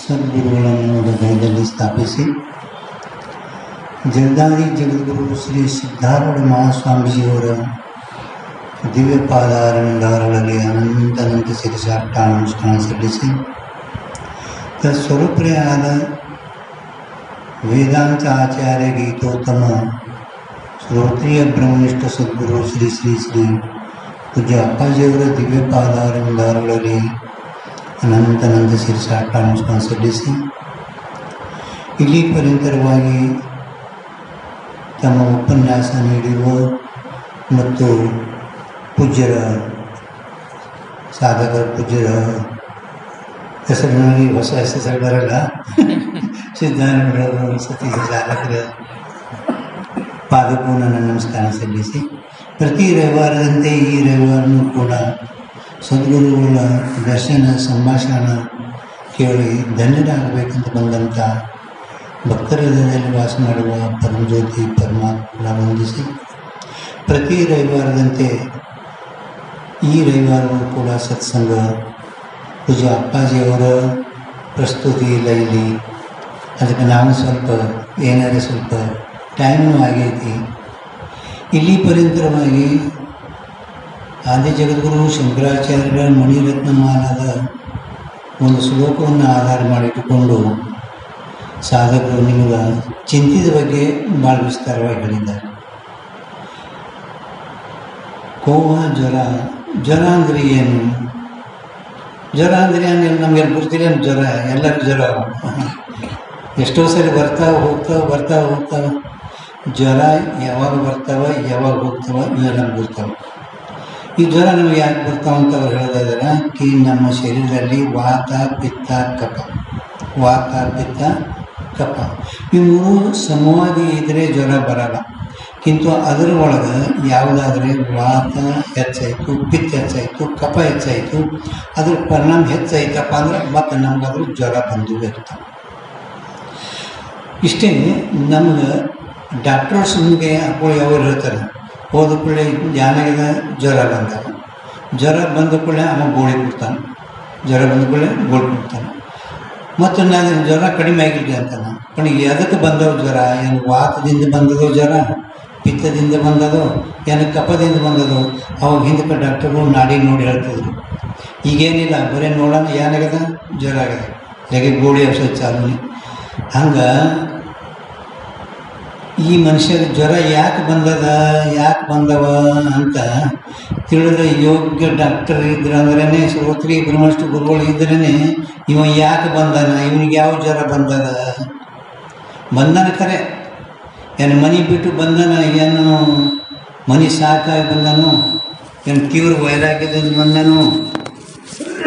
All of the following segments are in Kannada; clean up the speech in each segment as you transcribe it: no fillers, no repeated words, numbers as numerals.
ಸದ್ಗುರುಗಳನ್ನು ಹೃದಯದಲ್ಲಿ ಸ್ಥಾಪಿಸಿ ಜಗದಾದಿ ಜಗದ್ಗುರು ಶ್ರೀ ಸಿದ್ಧಾರೂಢ ಮಹಾಸ್ವಾಮೀಜಿಯವರ ದಿವ್ಯ ಪಾದಾರವಿಂದಗಳಲ್ಲಿ ಅನಂತ ಶಿರಸಾಷ್ಟಾನುಷ್ಠಾನ ಸಲ್ಲಿಸಿ ತತ್ಸ್ವರೂಪರೇ ಆದ ವೇದಾಂತ ಆಚಾರ್ಯ ಗೀತೋತ್ತಮ ಶ್ರೋತ್ರಿಯ ಬ್ರಹ್ಮನಿಷ್ಠ ಸದ್ಗುರು ಶ್ರೀ ಶ್ರೀ ಶ್ರೀ ಪೂಜ್ಯ ಅಪ್ಪಾಜಿಯವರ ದಿವ್ಯ ಪಾದಾರವಿಂದಗಳಲ್ಲಿ ಅನಂತ ಶಿರಸಾಷ್ಟಾನುಷ್ಠಾನ ಸಲ್ಲಿಸಿ ಇಲ್ಲಿ ಪರ್ಯಂತರವಾಗಿ ತಮ್ಮ ಉಪನ್ಯಾಸ ನೀಡಿರುವ ಮತ್ತು ಪೂಜ್ಯರ ಸಾಧಕರ ಪೂಜ್ಯರ ಹೆಸರಿನಲ್ಲಿ ಹೊಸ ಹೆಸರು ಬರಲ್ಲ ಸಿದ್ಧಾರೂಢ ಸತೀಶ ಸಾಧಕರ ಪಾದಕ್ಕೂ ನನ್ನ ನಮಸ್ಕಾರ ಸಲ್ಲಿಸಿ ಪ್ರತಿ ರವಿವಾರದಂತೆ ಈ ರವಿವಾರನೂ ಕೂಡ ಸದ್ಗುರುಗಳ ದರ್ಶನ ಸಂಭಾಷಣ ಕೇಳಿ ಧನ್ಯರಾಗಬೇಕಂತ ಬಂದಂಥ ಭಕ್ತರ ಹೃದಯದಲ್ಲಿ ವಾಸ ಮಾಡುವ ಪರಮಜ್ಯೋತಿ ಪರಮಾತ್ಮನ ವಂದಿಸಿ ಪ್ರತಿ ರವಿವಾರದಂತೆ ಈ ರವಿವಾರವೂ ಕೂಡ ಸತ್ಸಂಗ ಪೂಜ್ಯ ಅಪ್ಪಾಜಿಯವರ ಪ್ರಸ್ತುತಿ ಇಲ್ಲ ಇಲ್ಲಿ. ಅದಕ್ಕೆ ನಾವು ಸ್ವಲ್ಪ ಏನಾದರೂ ಸ್ವಲ್ಪ ಟೈಮೂ ಆಗೈತಿ. ಇಲ್ಲಿ ಪರ್ಯಂತರವಾಗಿ ಆದಿ ಜಗದ್ಗುರು ಶಂಕರಾಚಾರ್ಯರ ಮಣಿರತ್ನಮಾಲಾದ ಒಂದು ಶ್ಲೋಕವನ್ನು ಆಧಾರ ಮಾಡಿಟ್ಟುಕೊಂಡು ಸಾಧಕರು ನಿಮಗೆ ಚಿಂತಿದ ಬಗ್ಗೆ ಭಾಳ ವಿಸ್ತಾರವಾಗಿ ಹೇಳಿದ್ದಾರೆ. ಕೋವ ಜ್ವರ, ಜ್ವರ ಅಂದರೆ ಏನು? ಜ್ವರ ಅಂದರೆ ಏನಿಲ್ಲ, ನಮಗೆಲ್ಲ ಗೊತ್ತಿಲ್ಲ. ಜ್ವರ ಎಲ್ಲರಿಗೂ ಜ್ವರ ಎಷ್ಟೋ ಸರಿ ಬರ್ತಾವೆ. ಜ್ವರ ಯಾವಾಗ ಬರ್ತಾವೆ ಯಾವಾಗ ಹೋಗ್ತಾವೆ ಇವೆಲ್ಲ ನಮ್ಗೆ ಗೊತ್ತಾವೆ. ಈ ಜ್ವರ ನಮಗೆ ಯಾಕೆ ಬರ್ತಾವೆ ಅಂತ ಅವ್ರು ಹೇಳ್ತಾ ಇದ್ದಾರೆ ಕಿ ನಮ್ಮ ಶರೀರದಲ್ಲಿ ವಾತ ಪಿತ್ತ ಕಫ ಈ ಮೂರು ಸಮವಾಗಿ ಇದ್ದರೆ ಜ್ವರ ಬರಲ್ಲ. ಕಿಂತು ಅದರ ಒಳಗೆ ಯಾವುದಾದ್ರೆ ವಾತ ಹೆಚ್ಚಾಯಿತು, ಪಿತ್ತ ಹೆಚ್ಚಾಯಿತು, ಕಫ ಹೆಚ್ಚಾಯಿತು, ಅದ್ರ ಪರಿಣಾಮ ಹೆಚ್ಚಾಯ್ತಪ್ಪ ಅಂದ್ರೆ ಮತ್ತೆ ನಮಗಾದ್ರೂ ಜ್ವರ ಬಂದು ಇರ್ತಾವೆ. ಇಷ್ಟೇ ನಮ್ಗೆ ಡಾಕ್ಟರ್ಸ್ ನಿಮಗೆ ಯಾವಾಗ ಹೇಳ್ತಾರೆ ಹೋದ ಕೂಡಲೇ ಯಾನಾಗಿದ ಜ್ವರ ಬಂದ ಕೂಡಲೇ ಅವ ಗೋಳಿ ಕೊಡ್ತಾನೆ. ಮತ್ತು ನಾನು ಜ್ವರ ಕಡಿಮೆ ಆಗಿಲ್ಲ ಅಂತಾನೆ. पण ಎದಕ್ಕೆ ಬಂದವು ಜ್ವರ? ಏನು ವಾತದಿಂದ ಬಂದದೋ ಜ್ವರ, ಪಿತ್ತದಿಂದ ಬಂದದೋ, ಏನು ಕಫದಿಂದ ಬಂದದೋ? ಅವಾಗ ಹಿಂದಕ್ಕೆ ಡಾಕ್ಟರ್ಗಳು ನಾಡಿ ನೋಡಿ ಹೇಳ್ತಿದ್ರು. ಈಗೇನಿಲ್ಲ, ಬರೀ ನೋಡೋಣ ಏನಾಗದ ಜ್ವರ ಆಗ್ಯದ, ಹೇಗೆ ಗೋಳಿ ಔಷಧ ಚಾಲು. ಹಂಗೆ ಈ ಮನುಷ್ಯರ ಜ್ವರ ಯಾಕೆ ಬಂದವ ಅಂತ ತಿಳಿದ್ರೆ ಯೋಗ್ಯ ಡಾಕ್ಟರ್ ಇದ್ರಂದ್ರೇ ಶ್ರೋತ್ರಿ ಬ್ರಹ್ಮನಿಷ್ಠ ಗುರುಗಳು ಇದ್ರೇ ಇವ ಯಾಕೆ ಬಂದಾನ, ಇವನಿಗೆ ಯಾವ ಜ್ವರ ಬಂದಾನ ಖರೆ. ಏನು ಮನೆ ಬಿಟ್ಟು ಬಂದಾನ, ಏನು ಮನೆ ಸಾಕಾಗಿ ಬಂದನು, ಏನು ತೀವ್ರ ವೈರಾಗ್ಯದಿಂದ ಬಂದನು,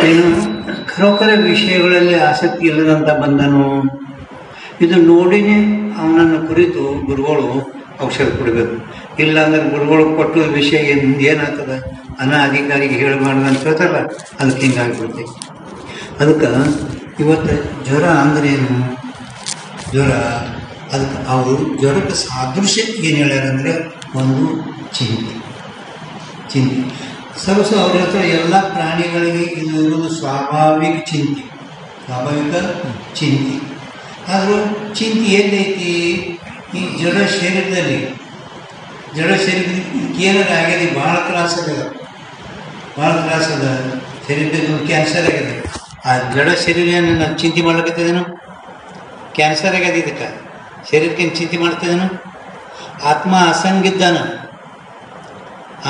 ಏನು ಖರೋಖರ ವಿಷಯಗಳಲ್ಲಿ ಆಸಕ್ತಿ ಇಲ್ಲದಂತ ಬಂದನು. ಇದು ನೋಡಿನೇ ಅವನನ್ನು ಕುರಿತು ಗುರುಗಳು ಔಷಧ ಕೊಡಬೇಕು. ಇಲ್ಲಾಂದ್ರೆ ಗುರುಗಳು ಕೊಟ್ಟು ವಿಷಯ ಏನಾಗ್ತದೆ ಅಧಿಕಾರಿಗೆ ಹೇಳಬಾರ್ದು ಅಂತ ಹೇಳ್ತಾರಲ್ಲ, ಅದಕ್ಕೆ ಹಿಂಗಾಗಿಬಿಡ್ತೈತಿ. ಅದಕ್ಕೆ ಇವತ್ತು ಜ್ವರ ಅಂದ್ರೇನು? ಜ್ವರ ಅದಕ್ಕೆ ಅವರು ಜ್ವರಕ್ಕೆ ಸಾದೃಶ್ಯ ಏನು ಹೇಳ್ಯಾರಂದರೆ ಒಂದು ಚಿಂತೆ. ಸರ್ವಸ ಅವ್ರ ಹತ್ರ ಎಲ್ಲ ಪ್ರಾಣಿಗಳಿಗೆ ಇದು ಇರೋದು ಸ್ವಾಭಾವಿಕ ಚಿಂತೆ. ಆದರೂ ಚಿಂತೆ ಎಲ್ಲೈತಿ? ಈ ಜಡ ಶರೀರದಲ್ಲಿ ಏನಾರು ಆಗ್ಯದ, ಭಾಳ ತ್ರಾಸದ ಶರೀರದಲ್ಲಿ ಕ್ಯಾನ್ಸರ್ ಆಗ್ಯದ. ಆ ಜಡ ಶರೀರ ನಾನು ಚಿಂತೆ ಮಾಡ್ಲಿಕ್ಕತ್ತದೇನು? ಕ್ಯಾನ್ಸರ್ ಆಗ್ಯದ. ಇದಕ್ಕೆ ಶರೀರಕ್ಕೇನು ಚಿಂತೆ ಮಾಡ್ತಿದ್ದೇನು? ಆತ್ಮ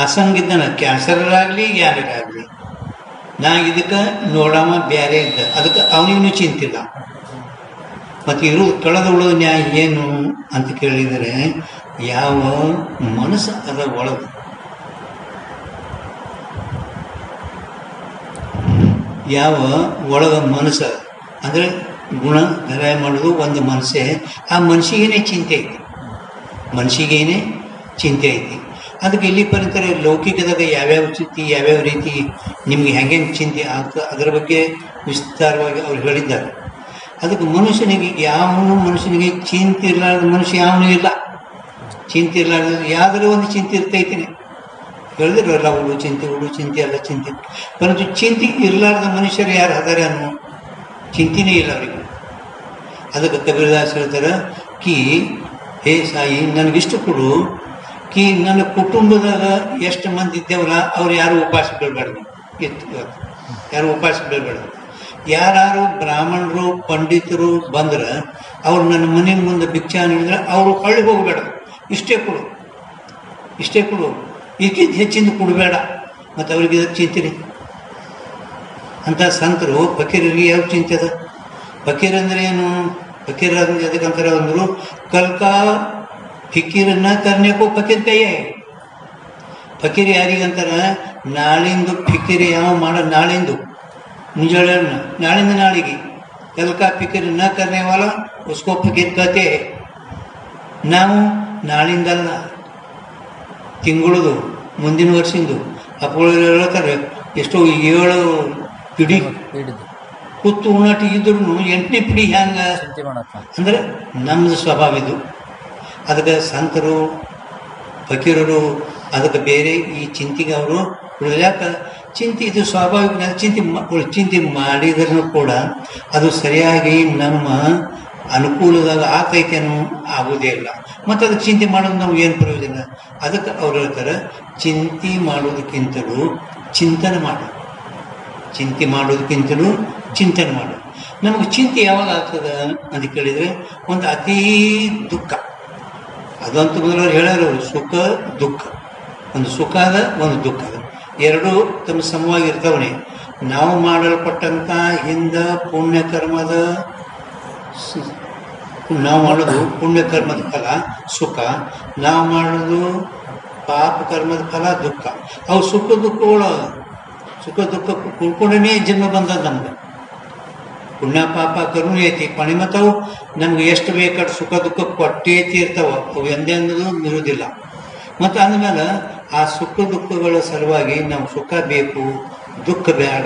ಅಸಂಗಿದ್ದಾನ ಕ್ಯಾನ್ಸರಾಗಲಿ ಯಾರಿಗಾಗಲಿ. ನಾ ಇದಕ್ಕೆ ನೋಡಮ್ಮ ಬೇರೆ ಇದ್ದ, ಅದಕ್ಕೆ ಅವನಿಗೂ ಚಿಂತಿಲ್ಲ. ಮತ್ತು ಕಳೆದುಕೊಳ್ಳೋದು ನ್ಯಾಯ ಏನು ಅಂತ ಕೇಳಿದರೆ, ಯಾವ ಮನಸ್ಸು ಅದ ಒಳಗೆ, ಮನಸ್ಸು ಅಂದರೆ ಗುಣ ಧರಾಯ ಮಾಡೋದು ಒಂದು ಮನಸ್ಸೇ. ಆ ಮನಸ್ಸಿಗೇನೆ ಚಿಂತೆ ಐತಿ. ಅದಕ್ಕೆ ಇಲ್ಲಿ ಪರ್ಯಂತರ ಲೌಕಿಕದಾಗ ಯಾವ್ಯಾವ ಚಿಂತೆ, ಯಾವ್ಯಾವ ರೀತಿ ನಿಮಗೆ ಹೆಂಗೇನು ಚಿಂತೆ ಆಗ್ತದೆ ಅದರ ಬಗ್ಗೆ ವಿಸ್ತಾರವಾಗಿ ಅವ್ರು ಹೇಳಿದ್ದಾರೆ. ಅದಕ್ಕೆ ಮನುಷ್ಯನಿಗೆ ಚಿಂತೆ ಇರಲಾರ್ದ ಮನುಷ್ಯ ಯಾವನೂ ಇಲ್ಲ. ಚಿಂತೆ ಇರಲಾರ್ದ ಯಾವುದರ ಒಂದು ಚಿಂತೆ ಇರ್ತೈತಿನಿ ಹೇಳಿದ್ರಲ್ಲ, ಹುಡು ಚಿಂತೆ ಎಲ್ಲ ಚಿಂತೆ. ಪರಂತು ಚಿಂತೆ ಇರಲಾರ್ದ ಮನುಷ್ಯರು ಯಾರು ಅದಾರೆ ಅನ್ನೋ ಚಿಂತೆನೇ ಇಲ್ಲ ಅವರಿಗೆ. ಅದಕ್ಕೆ ಕಬೀರದಾಸ್ ಹೇಳ್ತಾರೆ ಕಿ ಹೇ ಸಾಯಿ ನನಗಿಷ್ಟು ಕೊಡು ಕಿ ನನ್ನ ಕುಟುಂಬದಾಗ ಎಷ್ಟು ಮಂದಿ ಇದ್ದೇವಲ್ಲ ಅವ್ರು ಯಾರು ಉಪವಾಸ ಬೀಳ್ಬಾರ್ದು ಯಾರು ಉಪವಾಸ ಬೀಳ್ಬಾರ್ದು ಯಾರು ಬ್ರಾಹ್ಮಣರು ಪಂಡಿತರು ಬಂದ್ರೆ ಅವ್ರು ನನ್ನ ಮನೆ ಮುಂದೆ ಭಿಕ್ಷಾ ನೀಡಿದ್ರೆ ಅವರು ಹಳ್ಳಿಗೆ ಹೋಗಬೇಡ ಇಷ್ಟೇ ಕೊಡು ಈಗಿದ್ದು ಹೆಚ್ಚಿಂದ ಕೊಡಬೇಡ ಮತ್ತು ಅವ್ರಿಗೆ ಇದಕ್ಕೆ ಚಿಂತಿರಿ ಅಂತ ಸಂತರು ಫಕೀರರಿಗೆ ಯಾವ ಚಿಂತೆ ಅದ ಫಕೀರ್ ಅಂದ್ರೆ ಏನು ಫಕೀರ ಅದಕ್ಕಂತಾರೆ ಅಂದರು ಕಲ್ಕಾ ಫಿಕೀರನ್ನ ಕರ್ನೇಕೋ ಫಕೀರ್ ಕೈಯೇ ಫಕೀರ್ ಯಾರಿಗಂತಾರ ನಾಳಿಂದು ಫಿಕೀರ್ ಯಾವ ಮಾಡೋದು ನಾಳಿಂದು ಮುಂಜಾನೆ ನಾಳಿಂದ ನಾಳಿಗೆ ಕಲ್ಕಾ ಫಿಕೀರ್ ನ ಕರ್ನೇವಾಲ ಉಸ್ಕೋ ಫಕೀರ್ ಕತೆ ನಾವು ನಾಳಿಂದಲ್ಲ ತಿಂಗಳದು ಮುಂದಿನ ವರ್ಷಿಂದು ಅಪ್ಪಗಳು ಹೇಳ್ತಾರೆ ಎಷ್ಟೋ 7 ಪಿಡಿ ಕೂತು ಉಣ್ಣಾಟಿ ಇದ್ರು 8ನೇ ಪಿಡಿ ಹ್ಯಾಂಗ ಅಂದ್ರೆ ನಮ್ಮದು ಸ್ವಭಾವ ಇದು. ಅದಕ್ಕೆ ಸಂತರು ಫಕೀರರು ಅದಕ್ಕೆ ಬೇರೆ ಈ ಚಿಂತೆಗೆ ಅವರು ಯಾಕೆ ಚಿಂತೆ ಇದು ಸ್ವಾಭಾವಿಕ ಚಿಂತೆ ಮಾಡಿದ್ರೂ ಕೂಡ ಅದು ಸರಿಯಾಗಿ ನಮ್ಮ ಅನುಕೂಲದಾಗ ಆಗ್ತೈತೇನೋ ಆಗೋದೇ ಇಲ್ಲ. ಮತ್ತು ಅದಕ್ಕೆ ಚಿಂತೆ ಮಾಡೋದು ನಾವು ಏನು ಪ್ರಯೋಜನ? ಅದಕ್ಕೆ ಅವ್ರು ಹೇಳ್ತಾರೆ ಚಿಂತೆ ಮಾಡೋದಕ್ಕಿಂತಲೂ ಚಿಂತನೆ ಮಾಡೋದು, ಚಿಂತೆ ಮಾಡೋದಕ್ಕಿಂತಲೂ ಚಿಂತನೆ ಮಾಡೋದು. ನಮಗೆ ಚಿಂತೆ ಯಾವಾಗ ಆಗ್ತದೆ ಅಂತ ಕೇಳಿದರೆ ಒಂದು ಅತೀ ದುಃಖ, ಅದಂತೂ ಮೊದಲವ್ರು ಹೇಳ್ಯಾರ ಅವರು, ಸುಖ ದುಃಖ, ಒಂದು ಸುಖ ಅದ ಒಂದು ದುಃಖ ಅದ, ಎರಡೂ ತಮ್ಮ ಸಮವಾಗಿರ್ತಾವನೆ. ನಾವು ಮಾಡಲ್ಪಟ್ಟಂಥ ಹಿಂದೆ ಪುಣ್ಯಕರ್ಮದ ನಾವು ಮಾಡೋದು ಪುಣ್ಯಕರ್ಮದ ಫಲ ಸುಖ, ನಾವು ಮಾಡೋದು ಪಾಪ ಕರ್ಮದ ಫಲ ದುಃಖ. ಅವು ಸುಖ ದುಃಖಗಳು ಕುಡ್ಕೊಂಡೇ ಜನ್ಮ ಬಂದದ್ದು ನಮ್ಗೆ. ಪುಣ್ಯ ಪಾಪ ಕರುಣೆ ಐತಿ ಪಣಿ ಮತ್ತು ಅವು ನಮ್ಗೆ ಎಷ್ಟು ಬೇಕಾದ್ರೆ ಸುಖ ದುಃಖ ಕೊಟ್ಟೇ ತೀರ್ತಾವ, ಅವು ಎಂದೇ ಅನ್ನೋದು ಇರುವುದಿಲ್ಲ. ಮತ್ತು ಅಂದಮೇಲೆ ಆ ಸುಖ ದುಃಖಗಳ ಸಲುವಾಗಿ ನಾವು ಸುಖ ಬೇಕು ದುಃಖ ಬೇಡ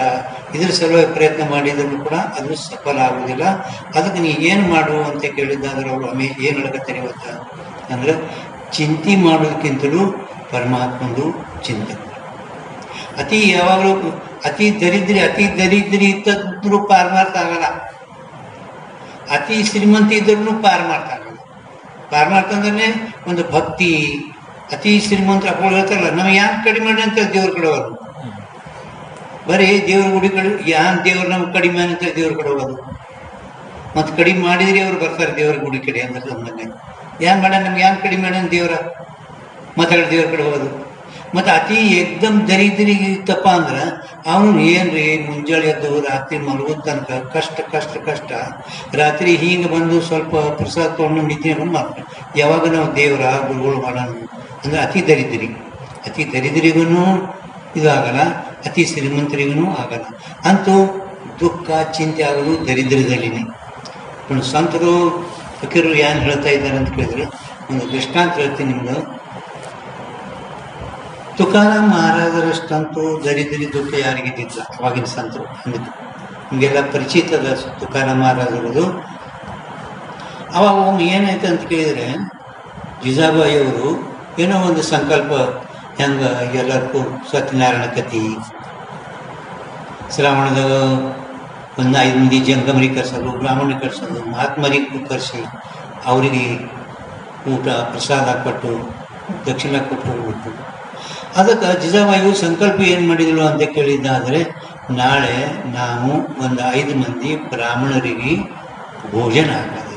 ಇದ್ರ ಸಲುವಾಗಿ ಪ್ರಯತ್ನ ಮಾಡಿದ್ರು ಕೂಡ ಅದು ಸಫಲ ಆಗುವುದಿಲ್ಲ. ಅದಕ್ಕೆ ನೀ ಏನು ಮಾಡು ಅಂತ ಕೇಳಿದ್ದಾದ್ರೆ ಅವರು ಏನು ಹೇಳಕತ್ತಾರೆ ಇವತ್ತು ಅಂದ್ರೆ ಚಿಂತೆ ಮಾಡೋದಕ್ಕಿಂತಲೂ ಪರಮಾತ್ಮಂದು ಚಿಂತನೆ. ಅತಿ ಯಾವಾಗಲೂ ಅತಿ ದರಿದ್ರಿ ಇದ್ದರೂ ಪಾರು ಮಾಡ್ತಾ ಆಗಲ್ಲ, ಅತಿ ಶ್ರೀಮಂತ ಇದ್ರೂ ಪಾರು ಮಾಡ್ತಾ ಆಗಲ್ಲ. ಪಾರು ಮಾಡ್ತಂದ್ರೆ ಒಂದು ಭಕ್ತಿ. ಅತಿ ಶ್ರೀಮಂತ ಅಪ್ಪಗಳು ಹೇಳ್ತಾರಲ್ಲ ನಮಗೆ ಯಾಕೆ ಕಡಿಮೆ ಮಾಡಿ ಅಂತ ದೇವ್ರ ಕಡೆ ಹೋಗೋದು, ಬರೀ ದೇವ್ರ ಗುಡಿ ಕಡೆ ಯಾನ್ ದೇವ್ರು ನಮ್ಗೆ ಕಡಿಮೆ ಅಂತ ದೇವ್ರ ಕಡೆ ಹೋಗೋದು. ಮತ್ತು ಕಡಿಮೆ ಮಾಡಿದ್ರಿ ಅವ್ರು ಬರ್ತಾರೆ ದೇವ್ರ ಗುಡಿ ಕಡೆ ಅಂದ್ರೆ ನಮ್ಮನ್ನೇ ಯಾನ್ ಮಾಡ ನಮ್ಗೆ ಯಾನ್ ಕಡಿಮೆ ಮಾಡ ದೇವ್ರ ಮಾತಾಡಿ ದೇವ್ರ ಕಡೆ ಹೋಗೋದು. ಮತ್ತು ಅತಿ ಏಕ್ದಮ್ ದರಿದ್ರಿಗೆ ಇತ್ತಪ್ಪ ಅಂದ್ರೆ ಅವನು ಏನ್ರಿ ಮುಂಜಾನೆ ಎದ್ದು ರಾತ್ರಿ ಮಲಗೋದ್ ತನಕ ಕಷ್ಟ ರಾತ್ರಿ ಹಿಂಗೆ ಬಂದು ಸ್ವಲ್ಪ ಪ್ರಸಾದ ತೊಗೊಂಡು ನಿದ್ದೆ ಮಾಡ್ತಾರೆ. ಯಾವಾಗ ನಾವು ದೇವರ ಗುರುಗಳು ಮಾಡೋಣ ಅಂದ್ರೆ ಅತಿ ದರಿದ್ರಿಗೂ ಇದು ಆಗಲ್ಲ, ಅತಿ ಶ್ರೀಮಂತರಿಗೂ ಆಗಲ್ಲ. ಅಂತೂ ದುಃಖ ಚಿಂತೆ ಆಗೋದು ದರಿದ್ರದಲ್ಲಿನೇ. ಸಂತರು ಫಕೀರರು ಏನು ಹೇಳ್ತಾ ಇದ್ದಾರೆ ಅಂತ ಕೇಳಿದ್ರೆ ಒಂದು ದೃಷ್ಟಾಂತ ಹೇಳ್ತೀನಿ ನಿಮ್ಗೆ. ತುಕಾರಾಮ್ ಮಹಾರಾಜರಷ್ಟಂತೂ ದರಿದ್ರಿ ದುಃಖ ಯಾರಿಗಿದ್ದಿಲ್ಲ ಅವಾಗಿನ ಸಂತರು. ಅಂದಿದ್ದು ನಿಮಗೆಲ್ಲ ಪರಿಚಿತದ ತುಕಾರಾಮ್ ಮಹಾರಾಜರದು. ಅವಾಗ ಒಮ್ಮೆ ಏನಾಯ್ತು ಅಂತ ಕೇಳಿದರೆ ಜಿಜಾಬಾಯಿಯವರು ಏನೋ ಒಂದು ಸಂಕಲ್ಪ, ಹೆಂಗೆ ಎಲ್ಲರಿಗೂ ಸತ್ಯನಾರಾಯಣ ಕಥೆ, ಶ್ರಾವಣದಾಗ ಒಂದು 5 ಮಂದಿ ಜಂಗಮರಿಗೆ ಕರ್ಸೋದು, ಬ್ರಾಹ್ಮಣರಿಗೆ ಕರ್ಸೋದು, ಮಹಾತ್ಮರಿಗೆ ಕರೆಸಿ ಅವರಿಗೆ ಊಟ ಪ್ರಸಾದ ಕೊಟ್ಟು ದಕ್ಷಿಣ ಕೊಟ್ಟು ಹೋಗ್ಬಿಟ್ಟು. ಅದಕ್ಕೆ ಜಿಜಾಬಾಯಿಯು ಸಂಕಲ್ಪ ಏನು ಮಾಡಿದಳು ಅಂತ ಕೇಳಿದ್ದಾದರೆ ನಾಳೆ ನಾವು ಒಂದು 5 ಮಂದಿ ಬ್ರಾಹ್ಮಣರಿಗೆ ಭೋಜನ ಹಾಕೋದು.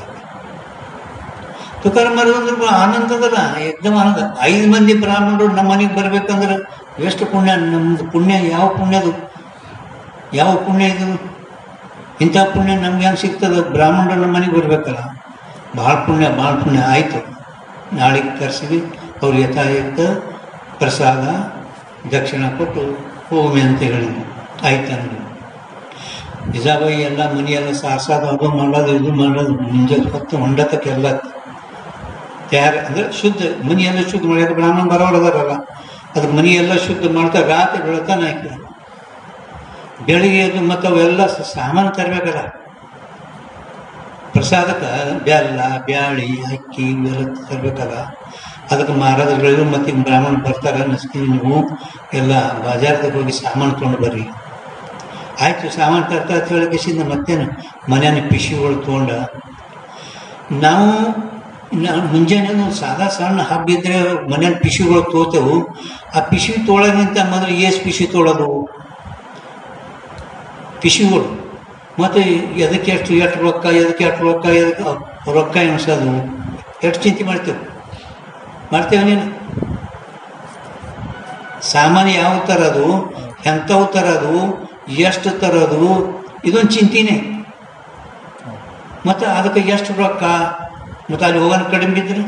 ತುಕಾರಾಮ್ ಅಂದ್ರೆ ಆನಂದದಲ್ಲ, ಏಕ್ದಮ್ ಆನಂದ. 5 ಮಂದಿ ಬ್ರಾಹ್ಮಣರು ನಮ್ಮ ಮನೆಗೆ ಬರ್ಬೇಕಂದ್ರೆ ಎಷ್ಟು ಪುಣ್ಯ. ನಮ್ದು ಪುಣ್ಯ ಯಾವ ಪುಣ್ಯ ಇದು? ಇಂಥ ಪುಣ್ಯ ನಮ್ಗೆ ಹೆಂಗೆ ಸಿಗ್ತದೆ? ಬ್ರಾಹ್ಮಣರು ನಮ್ಮ ಮನೆಗೆ ಬರ್ಬೇಕಲ್ಲ, ಭಾಳ ಪುಣ್ಯ ಆಯಿತು. ನಾಳೆಗೆ ಕರೆಸಿವಿ, ಅವ್ರು ಯಥಾಯಥ ಪ್ರಸಾದ ದಕ್ಷಿಣ ಕೊಟ್ಟು ಹೋಗಮೆ ಅಂತ ಹೇಳಿದ್ರು. ಆಯ್ತು ಅಂದರು. ಜಿಜಾಬಾಯಿ ಎಲ್ಲ ಮನೆಯೆಲ್ಲ ಸಾರ್ಸೋದು, ಅದು ಮಾಡೋದು ಇದು ಮಾಡೋದು, ಮುಂಜಾನೆ ಹೊತ್ತು ಹೊಂಡತಕ್ಕೆಲ್ಲ ತಯಾರು ಅಂದರೆ ಶುದ್ಧ ಮನೆಯೆಲ್ಲ ಶುದ್ಧ ಮಾಡ್ಯಾರ. ಬ್ರಾಹ್ಮಣ ಬರೋರು ಅದಾರಲ್ಲ, ಅದಕ್ಕೆ ಮನೆಯೆಲ್ಲ ಶುದ್ಧ ಮಾಡ್ತಾರೆ. ರಾತ್ರಿ ಬೆಳತಾನೆ ಹಾಕಿ ಬೆಳಿಗ್ಗೆ ಅದು ಮತ್ತು ಅವೆಲ್ಲ ಸಾಮಾನು ತರಬೇಕಲ್ಲ ಪ್ರಸಾದಕ್ಕೆ, ಬೆಲ್ಲ ಬ್ಯಾಳಿ ಅಕ್ಕಿ ಇವೆಲ್ಲ ತರಬೇಕಲ್ಲ. ಅದಕ್ಕೆ ಮಹಾರಾಜರುಗಳಿಗೂ ಮತ್ತು ಬ್ರಾಹ್ಮಣ ಬರ್ತಾರೆ, ನಸ್ಕಿ ನೀವು ಎಲ್ಲ ಬಾಜಾರದಾಗ ಹೋಗಿ ಸಾಮಾನು ತೊಗೊಂಡು ಬರ್ರಿ. ಆಯಿತು ಸಾಮಾನು ತರ್ತಾ ಹೇಳಿಕೆಸಿಂದ ಮತ್ತೇನು ಮನೆಯ ಪಿಶಿಗಳು ತೊಗೊಂಡು ನಾವು ಮುಂಜಾನೆ ಒಂದು ಸಾದಾ ಸಣ್ಣ ಹಬ್ಬ ಇದ್ರೆ ಮನೇಲಿ ಪಿಶುಗಳು ತೋತೆವು. ಆ ಪಿಶು ತೊಳೋದಂತ ಮೊದಲು ಪಿಶು ತೊಳೋದು ಪಿಶುಗಳು, ಮತ್ತು ಎದಕ್ಕೆ ಎಷ್ಟು ರೊಕ್ಕ, ಎದಕ್ಕೆ ರೊಕ್ಕ ಎಣಿಸೋದು, ಎಷ್ಟು ಚಿಂತೆ ಮಾಡ್ತೇವೆ ನೀನು. ಸಾಮಾನ್ಯ ಯಾವ ತರೋದು, ಎಂಥವು ತರೋದು, ಎಷ್ಟು ತರೋದು, ಇದೊಂದು ಚಿಂತೆನೇ. ಮತ್ತು ಅದಕ್ಕೆ ಎಷ್ಟು ರೊಕ್ಕ, ಮತ್ತು ಅಲ್ಲಿ ಹೋಗೋಣ ಕಡಿಮೆ ಬಿದ್ದರೆ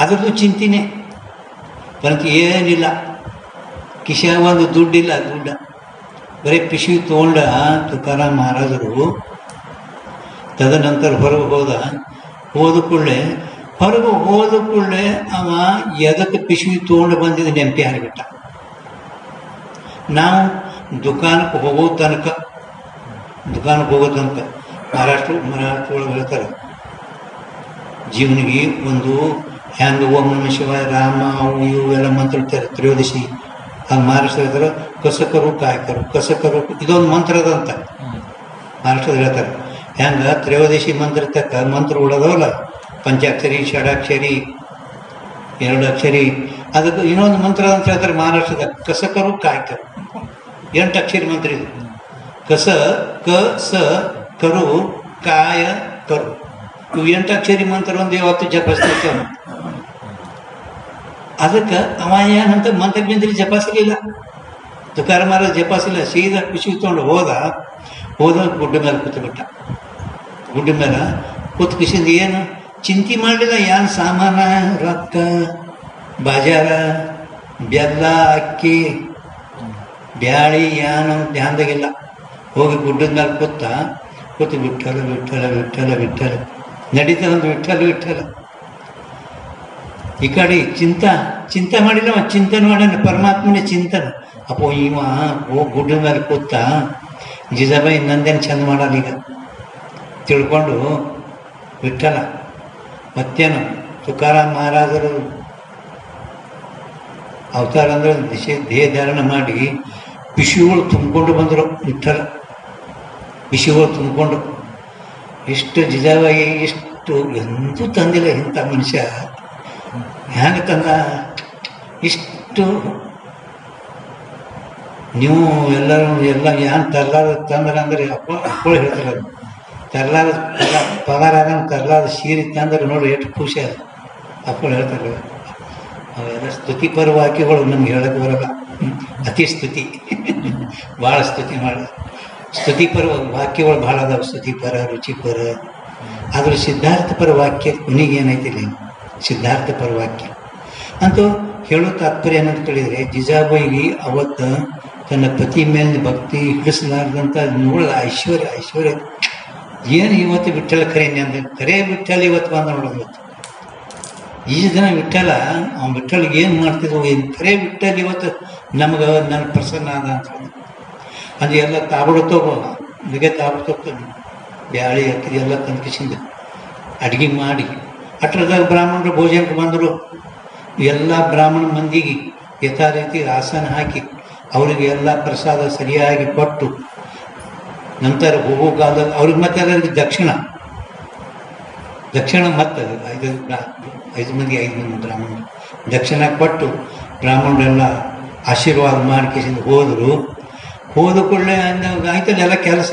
ಅದ್ರದ್ದು ಚಿಂತೆನೇ. ಪರಂತು ಏನಿಲ್ಲ, ಕಿಶಾಗ ಒಂದು ದುಡ್ಡಿಲ್ಲ, ಬರೀ ಪಿಶು ತೊಗೊಂಡ ತುಕಾರಾಮ್ ಮಹಾರಾಜರು. ತದನಂತರ ಹೊರಗೆ ಹೋದ ಕೂಡಲೇ ಅವ ಎದಕ್ಕೆ ಪಿಶು ತೊಗೊಂಡು ಬಂದಿದ್ದು ನೆನಪಿ ಹಾರಿಬಿಟ್ಟ. ನಾವು ದುಕಾನಕ್ಕೆ ಹೋಗೋ ತನಕ ಮಹಾರಾಷ್ಟ್ರ ಒಳಗೆ ಹೇಳ್ತಾರೆ, ಜೀವನಿಗೆ ಒಂದು ಹ್ಯಾಂಗ ಓಂ ನಮಃ ಶಿವಾಯ, ರಾಮ, ಅವು ಇವು ಎಲ್ಲ ಮಂತ್ರ ಇರ್ತಾರೆ. ತ್ರಯೋದಶಿ ಹಂಗೆ ಮಹಾರಾಷ್ಟ್ರ ಹೇಳ್ತಾರೆ, ಕಸಕರು ಕಾಯಕರು, ಕಸಕರು ಇದೊಂದು ಮಂತ್ರ ಅದಂತ ಮಹಾರಾಷ್ಟ್ರದಲ್ಲಿ ಹೇಳ್ತಾರೆ. ಹೆಂಗೆ ತ್ರಯೋದಶಿ ಮಂತ್ರ ತಕ್ಕ ಮಂತ್ರ ಉಳೋದವಲ್ಲ, ಪಂಚಾಕ್ಷರಿ, ಷಡಾಕ್ಷರಿ, 2 ಅಕ್ಷರಿ, ಅದಕ್ಕೆ ಇನ್ನೊಂದು ಮಂತ್ರ ಅಂತ ಹೇಳ್ತಾರೆ ಮಹಾರಾಷ್ಟ್ರದ, ಕಸಕರು ಕಾಯಕರು. 8 ಅಕ್ಷರಿ ಮಂತ್ರ ಇದು. ಕಸ ಕರು ಕಾಯ ಕರು, ಇವು 8 ಅಕ್ಷರಿ ಮಂತ್ರ ಒಂದು ಯಾವತ್ತು ಜಪಿಸ್ತೇವೆ. ಅದಕ್ಕೆ ಅವ ಏನಂತ ಮಂತ್ರ ಬಿಂದ್ರಿ ಜಪಾಸಲಿಲ್ಲ, ತುಕಾರಾಮ್ ಮಹಾರಾಜ ಜಪಾಸಿಲ್ಲ. ಸೀದಾ ಪಿಶು ತೊಗೊಂಡು ಹೋದ ಗುಡ್ಡ ಮೇಲೆ ಕೂತ್ಬಿಟ್ಟ. ಗುಡ್ಡ ಮೇಲೆ ಕೂತ್ ಕಿಸಿಂದ ಏನು ಚಿಂತೆ ಮಾಡಲಿಲ್ಲ. ಏನು ಸಾಮಾನ, ರೊಕ್ಕ, ಬಾಜಾರ, ಬೆಲ್ಲ, ಅಕ್ಕಿ, ಬ್ಯಾಳಿ ಏನು ಧ್ಯಾನದಾಗಿಲ್ಲ. ಹೋಗಿ ಗುಡ್ಡದ ಮೇಲೆ ಕೂತು ವಿಠ್ಠಲ ವಿಠ್ಠಲ ವಿಠ್ಠಲ ವಿಠ್ಠಲ ನಡೀತಾ ಒಂದು ವಿಠ್ಠಲ. ಈ ಕಡೆ ಚಿಂತೆ ಮಾಡಿಲ್ಲ, ಚಿಂತನೆ ಮಾಡ್ಯಾನ ಪರಮಾತ್ಮನೇ ಚಿಂತನೆ. ಅಪ್ಪೋ ಇವ ಗುಡ್ಡದ ಮೇಲೆ ಕೂತ ಜಿಜಾಬಾಯಿ ನಂದೇನು ಚಂದ ಮಾಡಲ್ಲ ಈಗ ತಿಳ್ಕೊಂಡು ವಿಠ್ಠಲ. ಮತ್ತೇನು ತುಕಾರಾಮ್ ಮಹಾರಾಜರು ಅವತಾರ ಅಂದ್ರೆ ದೇಹ ಧಾರಣ ಮಾಡಿ ಪಿಶುಗಳು ತುಂಬಿಕೊಂಡು ಬಂದರು. ವಿಠ್ಠಲ ಪಿಶುಗಳು ತುಂಬಿಕೊಂಡು ಇಷ್ಟು ಜಿಜಾಬಾಯಿ ಇಷ್ಟು ಎಂದೂ ತಂದಿಲ್ಲ ಇಂಥ ಮನುಷ್ಯ. ಹ್ಯಾಂಗೆ ತಂದ ಇಷ್ಟು? ನೀವು ಎಲ್ಲರೂ ಏನು ತರಲಾರ ತಂದ್ರೆ ಅಂದ್ರೆ ಅಪ್ಪಳು ಹೇಳ್ತಾರೆ, ಅದು ತರಲಾರ ಪಗಾರ ತರಲಾರ ಸೀರೆ ತಂದ್ರೆ ನೋಡ್ರಿ ಎಷ್ಟು ಖುಷಿ ಅದು. ಅಪ್ಪಳು ಹೇಳ್ತಾರೆ ಅವೆಲ್ಲ ಸ್ತುತಿಪರ ವಾಕ್ಯಗಳು ನಮ್ಗೆ ಹೇಳಕ್ಕೆ ಬರಲ್ಲ. ಅತಿ ಸ್ತುತಿ ಭಾಳ ಸ್ತುತಿ ಮಾಡಿ ಸ್ತುತಿಪರ ವಾಕ್ಯಗಳು ಭಾಳ ಅದಾವೆ. ಸ್ತುತಿಪರ, ರುಚಿಪರ. ಆದ್ರೆ ಸಿದ್ಧಾರ್ಥಪರ ವಾಕ್ಯ ಕೊನೆಗೆ ಏನೈತಿಲ್ಲ, ಸಿದ್ಧಾರ್ಥಪರ ವಾಕ್ಯ ಅಂತೂ ಹೇಳೋ ತಾತ್ಪರ್ಯ ಏನಂತ ಕೇಳಿದರೆ, ಜಿಜಾಬಾಯಿಗೆ ಅವತ್ತು ತನ್ನ ಪತಿ ಮೇಲೆ ಭಕ್ತಿ ಹಿಡಿಸಲಾರ್ದಂಥ ನೋಡಿದ ಐಶ್ವರ್ಯ ಏನು ಇವತ್ತು ವಿಠ್ಠಲ ಕರೆಯನ್ನೇ ಅಂದ್ರೆ ಕರೆ ವಿಠ್ಠಲ ಇವತ್ತು ಬಂದ ನೋಡೋದು. ಇವತ್ತು ಈ ದಿನ ವಿಠ್ಠಲ ವಿಠ್ಠಲಿಗೆ ಏನು ಮಾಡ್ತಿದ್ವು, ಕರೆ ವಿಠ್ಠಲ ಇವತ್ತು ನಮ್ಗೆ ನನ್ನ ಪ್ರಸನ್ನ ಆದ ಅಂತ ಅದು ಎಲ್ಲ ತಾಬಡ್ತೋಗ ಬ್ಯಾಳಿ ಅಕ್ಕಿ ಎಲ್ಲ ತಂದ್ಕಿಸಿಂದ ಅಡುಗೆ ಮಾಡಿ ಅಟ್ರದಾಗ ಬ್ರಾಹ್ಮಣರು ಭೋಜನಕ್ಕೆ ಬಂದರು. ಎಲ್ಲ ಬ್ರಾಹ್ಮಣ ಮಂದಿಗೆ ಯಥಾರೀತಿ ಆಸನ ಹಾಕಿ ಅವರಿಗೆ ಎಲ್ಲ ಪ್ರಸಾದ ಸರಿಯಾಗಿ ಕೊಟ್ಟು ನಂತರ ಹೋಗೋ ಕಾಲದಲ್ಲಿ ಅವ್ರಿಗೆ ಮತ್ತೆ ಅದರಲ್ಲಿ ದಕ್ಷಿಣ ಮತ್ತೆ 5 ಮಂದಿ ಬ್ರಾಹ್ಮಣರು ದಕ್ಷಿಣ ಕೊಟ್ಟು ಬ್ರಾಹ್ಮಣರೆಲ್ಲ ಆಶೀರ್ವಾದ ಮಾಡ್ಕೇಸಿಂದ ಹೋದ ಕೂಡಲೇ ಆಯ್ತಲ್ಲ ಎಲ್ಲ ಕೆಲಸ.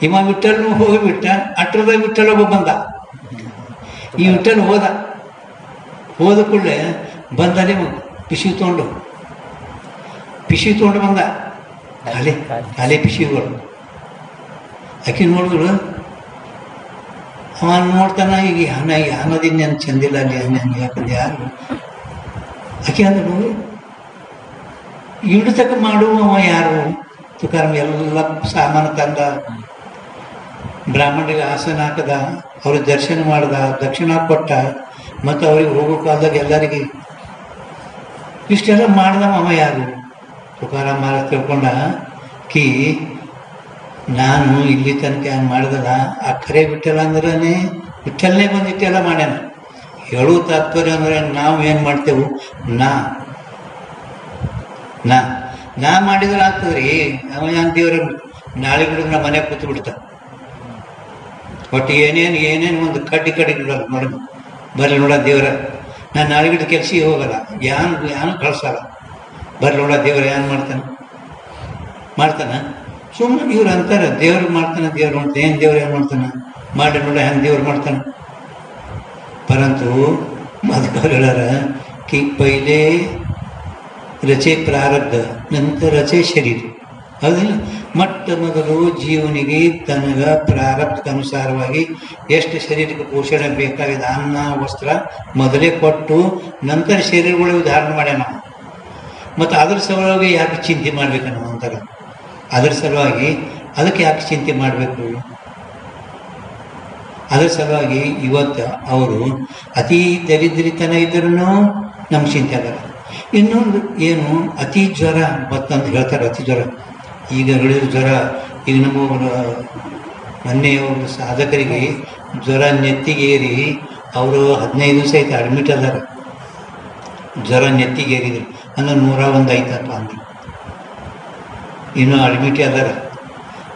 ಇವ ವಿಠ್ಠಲ್ನು ಹೋಗಿಬಿಟ್ಟ. ಅಟ್ರದ ವಿಠ್ಠಲ ಒಬ್ಬ ಬಂದ. ಈ ವಿಠ್ಠಲ್ ಹೋದ ಕೂಡಲೇ ಬಂದಲ್ಲಿ ಪಿಶು ತೊಗೊಂಡು ಬಂದ. ಖಾಲಿ ಪಿಶುಗಳು ಆಕೆ ನೋಡಿದ್ರು. ಅವ ನೋಡ್ತಾನ, ಈಗ ಅನ್ನೋದಿನ್ ಏನು ಚಂದಿಲ್ಲ ಅಲ್ಲಿ ಹಂಗೆ ಯಾಕಂದ್ರೆ ಯಾರು ಆಕೆ ಅಂದ್ರು ಇಡತಕ್ಕ ಮಾಡುವ ಯಾರು? ತುಕಾರಾಮ್ ಎಲ್ಲ ಸಾಮಾನು ತಂದ, ಬ್ರಾಹ್ಮಣರಿಗೆ ಆಸನ ಹಾಕದ, ಅವ್ರಿಗೆ ದರ್ಶನ ಮಾಡ್ದ, ದಕ್ಷಿಣ ಕೊಟ್ಟ, ಮತ್ತು ಅವ್ರಿಗೆ ಹೋಗೋ ಕಾಲದಾಗ ಎಲ್ಲರಿಗೆ ಇಷ್ಟೆಲ್ಲ ಮಾಡ್ದವ ಯಾರು? ತುಕಾರಾಮ್ ಮಹಾರಾಜ್ ತಿಳ್ಕೊಂಡ ಕಿ ನಾನು ಇಲ್ಲಿ ತನಕ ಹಂಗೆ ಮಾಡ್ದಲ್ಲ, ಆ ಕರೆ ಬಿಟ್ಟಲ್ಲ ಅಂದ್ರೆ ವಿಠಲ್ನೇ ಬಂದಿಟ್ಟೆಲ್ಲ ಮಾಡ್ಯಾನ. ಹೇಳೋ ತಾತ್ಪರ್ಯ ಅಂದ್ರೆ ನಾವು ಏನು ಮಾಡ್ತೇವೆ, ನಾ ಮಾಡಿದ್ರೆ ಆಗ್ತದ್ರಿ. ಅವ ಅಂತೀವ್ರ ನಾಳೆ ಬಿಡಿದ್ರೆ ನಮ್ಮ ಮನೆಗೆ ಕೂತು ಬಿಡ್ತಾನೆ. ಒಟ್ಟು ಏನೇನು ಒಂದು ಕಡ್ಡಿ ಬಿಡೋದು ನೋಡಿ, ಬರ್ರಿ ನೋಡ ದೇವ್ರ, ನಾನು ನಾಳೆಗಿಟ್ಟು ಕೆಲ್ಸಿಗೆ ಹೋಗಲ್ಲ, ಯಾನು ಕಳ್ಸಲ್ಲ, ಬರ್ರಿ ನೋಡ ದೇವ್ರ ಏನು ಮಾಡ್ತಾನೆ ಸುಮ್ಮನೆ ಇವ್ರು ಅಂತಾರೆ ದೇವ್ರು ಮಾಡ್ತಾನೆ, ದೇವ್ರು ಮಾಡ್ತಾನೆ, ಏನು ದೇವ್ರು ಏನು ಮಾಡ್ತಾನೆ, ಮಾಡಿ ನೋಡ ಹೆಂಗೆ ದೇವ್ರು ಮಾಡ್ತಾನೆ. ಪರಂತು ಮಧುಕರ್ ಹೇಳಾರ कि पहले ರಚೆ ಪ್ರಾರಬ್ಧ ನಂತರ ರಚೆ ಶರೀರ. ಹೌದಿಲ್ಲ? ಮೊಟ್ಟ ಮೊದಲು ಜೀವನಿಗೆ ತನಗ ಪ್ರಾರಬ್ಧಕ್ಕನುಸಾರವಾಗಿ ಎಷ್ಟು ಶರೀರಕ್ಕೆ ಪೋಷಣೆ ಬೇಕಾಗಿದೆ ಅನ್ನ ವಸ್ತ್ರ ಮೊದಲೇ ಕೊಟ್ಟು ನಂತರ ಶರೀರಗಳು ಧಾರಣೆ ಮಾಡ್ಯ ನಾವು. ಮತ್ತು ಅದ್ರ ಸಲುವಾಗಿ ಯಾಕೆ ಚಿಂತೆ ಮಾಡ್ಬೇಕು ನಾವು ಅಂತಾರೆ. ಅದ್ರ ಸಲುವಾಗಿ ಅದಕ್ಕೆ ಯಾಕೆ ಚಿಂತೆ ಮಾಡಬೇಕು? ಅದರ ಸಲುವಾಗಿ ಇವತ್ತು ಅವರು ಅತಿ ದರಿದ್ರಿತನ ಇದ್ರೂ ನಮ್ಗೆ ಚಿಂತೆ ಆಗಲ್ಲ. ಇನ್ನೊಂದು ಏನು, ಅತಿ ಜ್ವರ ಬತ್ತಂತ ಹೇಳ್ತಾರೆ. ಅತಿ ಜ್ವರ ಈಗ ಹೇಳಿದ ಜ್ವರ, ಈಗ ನಮ್ಮ ಮೊನ್ನೆ ಅವರು ಸಾಧಕರಿಗೆ ಜ್ವರ ನೆತ್ತಿಗೇರಿ ಅವರು 15 ದಿವಸ ಆಯ್ತು ಅಡ್ಮಿಟ್ ಅದಾರ. ಜ್ವರ ನೆತ್ತಿಗೇರಿದ್ರು ಅಂದ್ರೆ 101 ಆಯ್ತಪ್ಪ ಅಂದ್ರೆ ಇನ್ನೂ ಅಡ್ಮಿಟ್ ಅದಾರ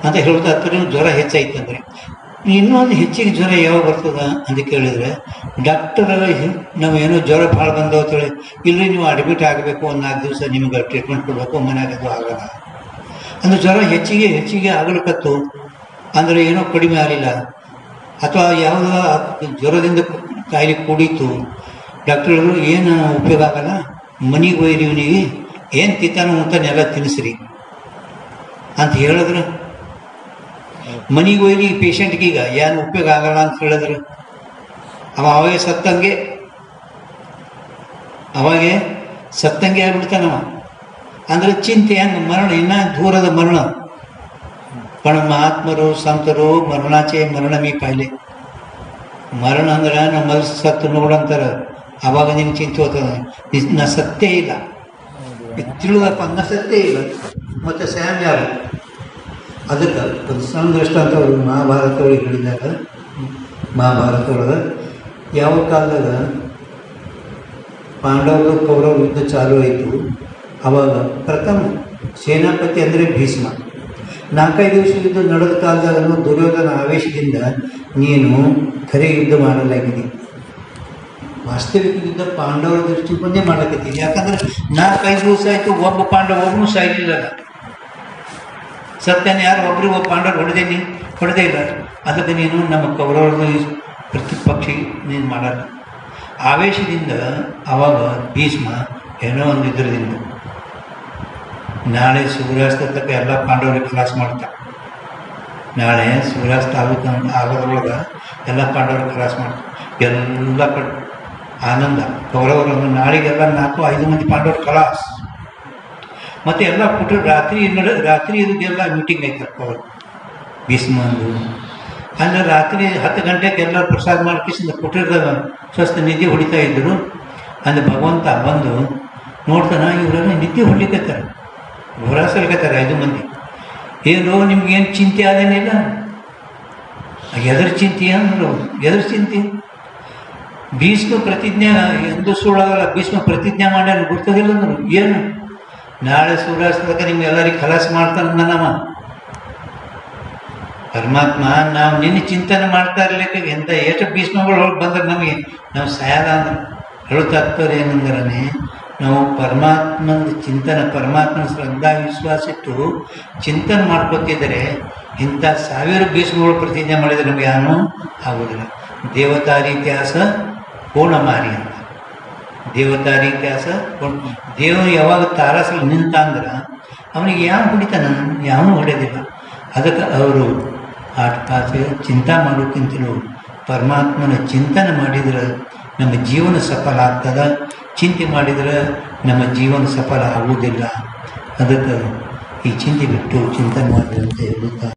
ಅಂತ ಹೇಳ್ತಾ ಹತ್ತಿರ ಜ್ವರ ಹೆಚ್ಚಾಯ್ತಂದ್ರೆ. ಇನ್ನೊಂದು ಹೆಚ್ಚಿಗೆ ಜ್ವರ ಯಾವಾಗ ಬರ್ತದ ಅಂತ ಕೇಳಿದರೆ ಡಾಕ್ಟರ್ ನಾವೇನೋ ಜ್ವರ ಭಾಳ ಬಂದವ ಅಂತೇಳಿ ಇಲ್ಲಿ ನೀವು ಅಡ್ಮಿಟ್ ಆಗಬೇಕು, ಒಂದು 4 ದಿವಸ ನಿಮಗೆ ಟ್ರೀಟ್ಮೆಂಟ್ ಕೊಡಬೇಕು, ಮನೆಯಾಗದು ಆಗಲ್ಲ ಅಂದರೆ ಜ್ವರ ಹೆಚ್ಚಿಗೆ ಆಗಲಿಕ್ಕತ್ತು ಅಂದರೆ ಏನೋ ಕಡಿಮೆ ಆಗಲಿಲ್ಲ ಅಥವಾ ಯಾವುದೋ ಜ್ವರದಿಂದ ಕಾಯಿಲೆ ಕೂಡಿತು, ಡಾಕ್ಟರ್ಗಳು ಏನು ಉಪಯೋಗ ಆಗಲ್ಲ, ಮನೆಗೆ ಒಯ್ರಿ ಇವನಿಗೆ ಏನು ತಿಂತಾನೋ ಅಂತಾನೆಲ್ಲ ತಿನ್ನಿಸ್ರಿ ಅಂತ ಹೇಳಿದ್ರು. ಮನೆಗೆ ಒಯ್ರಿ ಪೇಷಂಟ್ಗೆ ಈಗ ಏನು ಉಪಯೋಗ ಆಗಲ್ಲ ಅಂತ ಹೇಳಿದ್ರು. ಅವಾಗೇ ಸತ್ತಂಗೆ ಆಗ್ಬಿಡ್ತಾನವ. ಅಂದರೆ ಚಿಂತೆ ಹೆಂಗೆ ಮರಣ, ಇನ್ನೂ ದೂರದ ಮರಣ. ಪಣ ಮಹಾತ್ಮರು ಸಂತರು ಮರಣಾಚೆ ಮರಣಮೀ ಕಾಯಿಲೆ. ಮರಣ ಅಂದ್ರೆ ನಮ್ಮಲ್ಲಿ ಸತ್ತು ನೋಡಂತಾರೆ, ಅವಾಗ ನಿಮ್ಗೆ ಚಿಂತೆ ಹೋಗ್ತದೆ. ನಾ ಸತ್ತೇ ಇಲ್ಲ ತಿಳಿದಪ್ಪ, ನಾ ಸತ್ತೇ ಇಲ್ಲ. ಮತ್ತು ಸ್ಯಾಮ್ ಯಾರು ಅದಕ್ಕೆ ಒಂದು ಸಣ್ಣ ದೃಷ್ಟಾಂತ ಅವರು ಮಹಾಭಾರತ ಒಳಗೆ ಹೇಳಿದಾಗ, ಮಹಾಭಾರತ ಒಳಗೆ ಯಾವ ಕಾಲದಾಗ ಪಾಂಡವರು ಕೌರವ ಯುದ್ಧ ಚಾಲು ಆಯಿತು. ಅವಾಗ ಪ್ರಥಮ ಸೇನಾಪತಿ ಅಂದರೆ ಭೀಷ್ಮ. 4-5 ದಿವಸ ಯುದ್ಧ ನಡೆದ ಕಾಲದಾಗ ದುರ್ಯೋಧನ ಆವೇಶದಿಂದ ನೀನು ಖರೆ ಯುದ್ಧ ಮಾಡಲಾಗಿದೆ, ವಾಸ್ತವಿಕ ಯುದ್ಧ ಪಾಂಡವರ ದೃಷ್ಟಿಕೊಂಡೇ ಮಾಡಕತ್ತೀನಿ. ಯಾಕಂದ್ರೆ 4-5 ದಿವಸ ಆಯಿತು, ಒಬ್ಬ ಪಾಂಡವ ಒಬ್ಬನು ಸಾಯ್ಲಿಲ್ಲ. ಸತ್ಯನ ಯಾರು ಒಬ್ಬರು ಪಾಂಡವರು ಹೊಡೆದೇ ಇಲ್ಲ. ಅದಕ್ಕೆ ನೀನು ನಮ್ಮ ಕೌರವರ ಪ್ರತಿಪಕ್ಷಿ ನೀನು ಮಾಡಲ್ಲ. ಆವೇಶದಿಂದ ಅವಾಗ ಭೀಷ್ಮ ಏನೋ ಒಂದು ಇದರದಿಂದ ನಾಳೆ ಸೂರ್ಯಾಸ್ತ ತಕ್ಕ ಎಲ್ಲ ಪಾಂಡವರಿಗೆ ಖಲಾಸ ಮಾಡ್ತಾರೆ. ನಾಳೆ ಸೂರ್ಯಾಸ್ತ ಆಗೋದ್ರೊಳಗೆ ಎಲ್ಲ ಪಾಂಡವರಿಗೆ ಖಲಾಸ ಮಾಡ್ತಾರೆ. ಎಲ್ಲ ಕಡೆ ಆನಂದ ಕೌರವರನ್ನು ನಾಳೆಗೆಲ್ಲ 4-5 ಮಂದಿ ಪಾಂಡವರು ಖಲಾಸ್. ಮತ್ತು ಎಲ್ಲ ಕುಟುಂಬ ರಾತ್ರಿ ಇದಕ್ಕೆಲ್ಲ ಮೀಟಿಂಗ್ ಆಯ್ತಾರೆ ಅವರು ಭೀಷ್ಮಂದು. ಅಂದರೆ ರಾತ್ರಿ 10 ಗಂಟೆಗೆ ಎಲ್ಲ ಪ್ರಸಾದ ಮಾಡ್ಕಿಸಿದ ಕುಟುಂಬದಾಗ ಸ್ವಸ್ಥ ನಿದ್ದೆ ಹೊಡಿತಾ ಇದ್ದರು. ಅಂದರೆ ಭಗವಂತ ಬಂದು ನೋಡ್ತಾನೆ, ಇವರೆಲ್ಲ ನಿದ್ದೆ ಹೊಡಿಕತ್ತಾರೆ, ಹೊರಸಲ್ಕತ್ತಾರೆ 5 ಮಂದಿ. ಏನು ನಿಮ್ಗೇನು ಚಿಂತೆ ಆದೇನಿಲ್ಲ? ಎದ್ರ ಚಿಂತೆ ಅಂದರು, ಎದ್ರ ಚಿಂತೆ? ಭೀಷ್ಮ ಪ್ರತಿಜ್ಞೆ ಎಂದು ಸುಳ್ಳಾಗಲ್ಲ. ಭೀಷ್ಮ ಪ್ರತಿಜ್ಞೆ ಮಾಡ್ಯಾನ, ಗೊತ್ತಾಗಿಲ್ಲ ಅಂದರು. ಏನು ನಾಳೆ ಸೂರ್ಯಾಸ್ತಕ್ಕೆ ನಿಮ್ಗೆಲ್ಲರಿಗೆ ಖಲಾಸ ಮಾಡ್ತಾನೆ ನಮ್ಮ ಪರಮಾತ್ಮ. ನಾವು ನಿನ್ನ ಚಿಂತನೆ ಮಾಡ್ತಾ ಇರ್ಲಿಕ್ಕೆ ಎಂಥ ಎಷ್ಟು ಭೀಷ್ಮಗಳು ಹೊರಗೆ ಬಂದ್ರೆ ನಮಗೆ ನಾವು ಸಾಯಲ್ಲ ಅಂದ್ರೆ ಹೇಳುತ್ತಾಗ್ತದೆ. ಏನಂದ್ರೆ ನಾವು ಪರಮಾತ್ಮನ ಚಿಂತನೆ, ಪರಮಾತ್ಮನ ಶ್ರದ್ಧಾ ವಿಶ್ವಾಸ ಇಟ್ಟು ಚಿಂತನೆ ಮಾಡ್ಕೊತಿದ್ದರೆ ಇಂಥ 1000 ಭೀಷ್ಮಗಳು ಪ್ರತಿಜ್ಞೆ ಮಾಡಿದರೆ ನಮಗೆ ಏನೂ ಆಗೋದಿಲ್ಲ. ದೇವತಾರಿ ಇತಿಹಾಸ ಪೂರ್ಣಮಾರಿ ಅಂತ. ದೇವತಾರಿ ಇತಿಹಾಸ ದೇವರು ಯಾವಾಗ ತಾರಸಲ್ಲಿ ನಿಂತ ಅಂದ್ರೆ ಅವನಿಗೆ ಯಾವ ಹೊಡಿತಾನ, ಯಾವನು ಹೊಡೆಯೋದಿಲ್ಲ. ಅದಕ್ಕೆ ಅವರು ಆಟ ಚಿಂತೆ ಮಾಡೋಕ್ಕಿಂತಲೂ ಪರಮಾತ್ಮನ ಚಿಂತನೆ ಮಾಡಿದ್ರೆ ನಮ್ಮ ಜೀವನ ಸಫಲ ಆಗ್ತದೆ. ಚಿಂತೆ ಮಾಡಿದರೆ ನಮ್ಮ ಜೀವನ ಸಫಲ ಆಗುವುದಿಲ್ಲ. ಅದಕ್ಕೆ ಈ ಚಿಂತೆ ಬಿಟ್ಟು ಚಿಂತನೆ ಮಾಡಿದಂತೆ ಹೇಳುತ್ತಾ